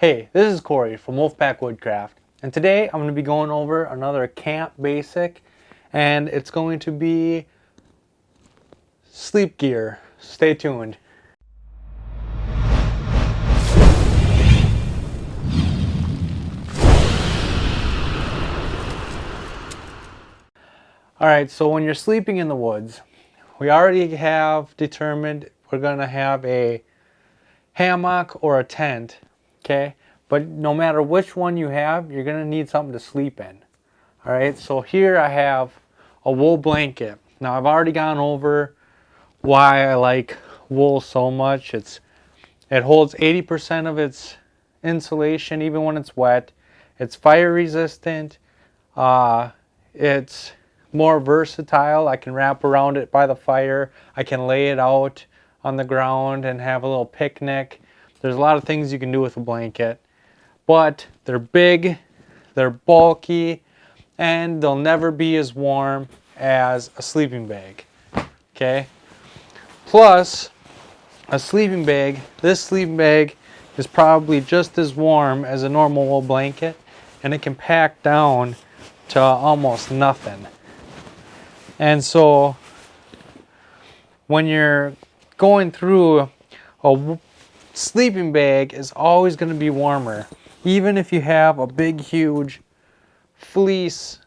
Hey, this is Corey from Wolfpack Woodcraft, and today I'm going to be going over another camp basic, and it's going to be sleep gear. Stay tuned. Alright, so when you're sleeping in the woods, we already have determined we're going to have a hammock or a tent, okay? But no matter which one you have, you're going to need something to sleep in. Alright, so here I have a wool blanket. Now I've already gone over why I like wool so much. It holds 80% of its insulation even when it's wet. It's fire resistant. It's more versatile. I can wrap around it by the fire. I can lay it out on the ground and have a little picnic. There's a lot of things you can do with a blanket. But they're big, they're bulky, and they'll never be as warm as a sleeping bag. Okay? Plus, a sleeping bag, this sleeping bag is probably just as warm as a normal wool blanket, and it can pack down to almost nothing. And so when you're going through, a sleeping bag is always going to be warmer. Even if you have a big, huge fleece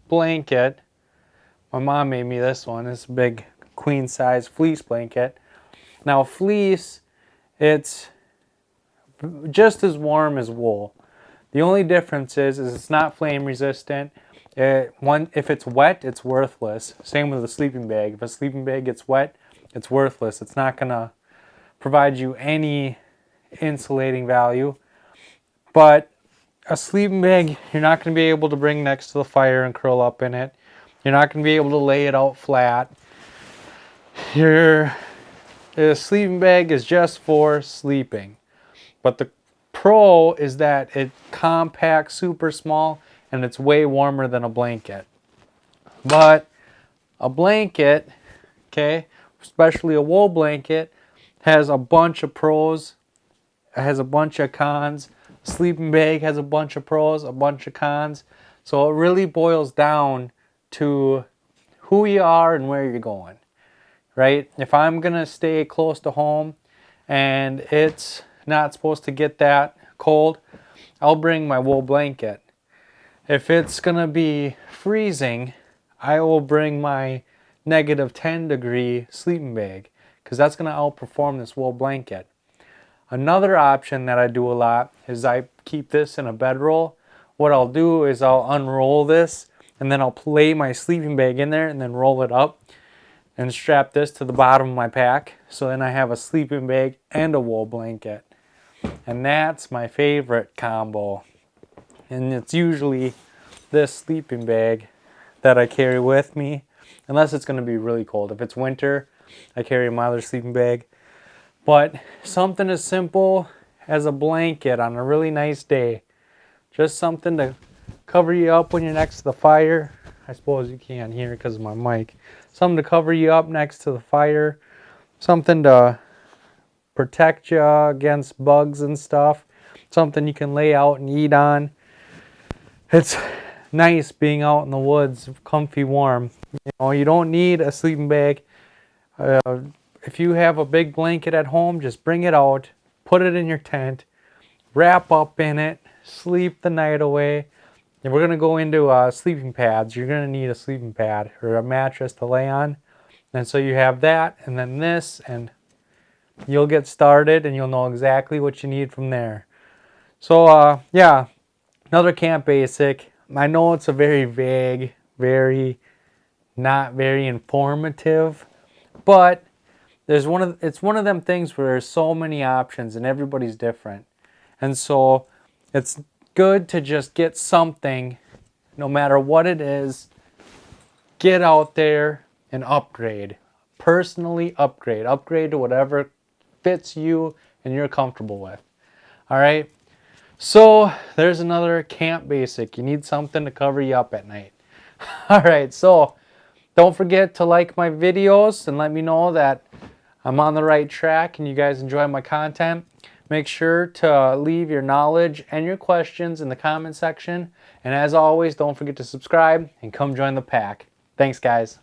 blanket. My mom made me this one. It's a big queen size fleece blanket. Now fleece, it's just as warm as wool. The only difference is it's not flame resistant. If it's wet, it's worthless. Same with a sleeping bag. If a sleeping bag gets wet, it's worthless. It's not gonna provide you any insulating value. But a sleeping bag, you're not going to be able to bring next to the fire and curl up in it. You're not going to be able to lay it out flat. A sleeping bag is just for sleeping. But the pro is that it compacts super small and it's way warmer than a blanket. But a blanket, okay, especially a wool blanket, has a bunch of pros. It has a bunch of cons. Sleeping bag has a bunch of pros, a bunch of cons. So it really boils down to who you are and where you're going, right? If I'm going to stay close to home and it's not supposed to get that cold, I'll bring my wool blanket. If it's going to be freezing, I will bring my -10-degree sleeping bag because that's going to outperform this wool blanket. Another option that I do a lot is I keep this in a bedroll. What I'll do is I'll unroll this and then I'll lay my sleeping bag in there and then roll it up and strap this to the bottom of my pack. So then I have a sleeping bag and a wool blanket. And that's my favorite combo. And it's usually this sleeping bag that I carry with me, unless it's going to be really cold. If it's winter, I carry my other sleeping bag. But something as simple as a blanket on a really nice day. Just something to cover you up when you're next to the fire. I suppose you can't hear because of my mic. Something to cover you up next to the fire. Something to protect you against bugs and stuff. Something you can lay out and eat on. It's nice being out in the woods, comfy, warm. You don't need a sleeping bag. If you have a big blanket at home, just bring it out, put it in your tent, wrap up in it, sleep the night away. And we're going to go into sleeping pads. You're going to need a sleeping pad or a mattress to lay on. And so you have that and then this, and you'll get started and you'll know exactly what you need from there. So yeah, another camp basic. I know it's a very vague, not very informative, but it's one of them things where there's so many options and everybody's different. And so it's good to just get something, no matter what it is, get out there and upgrade. Personally upgrade. Upgrade to whatever fits you and you're comfortable with. All right? So there's another camp basic. You need something to cover you up at night. All right, so don't forget to like my videos and let me know that I'm on the right track and you guys enjoy my content. Make sure to leave your knowledge and your questions in the comment section. And as always, don't forget to subscribe and come join the pack. Thanks, guys.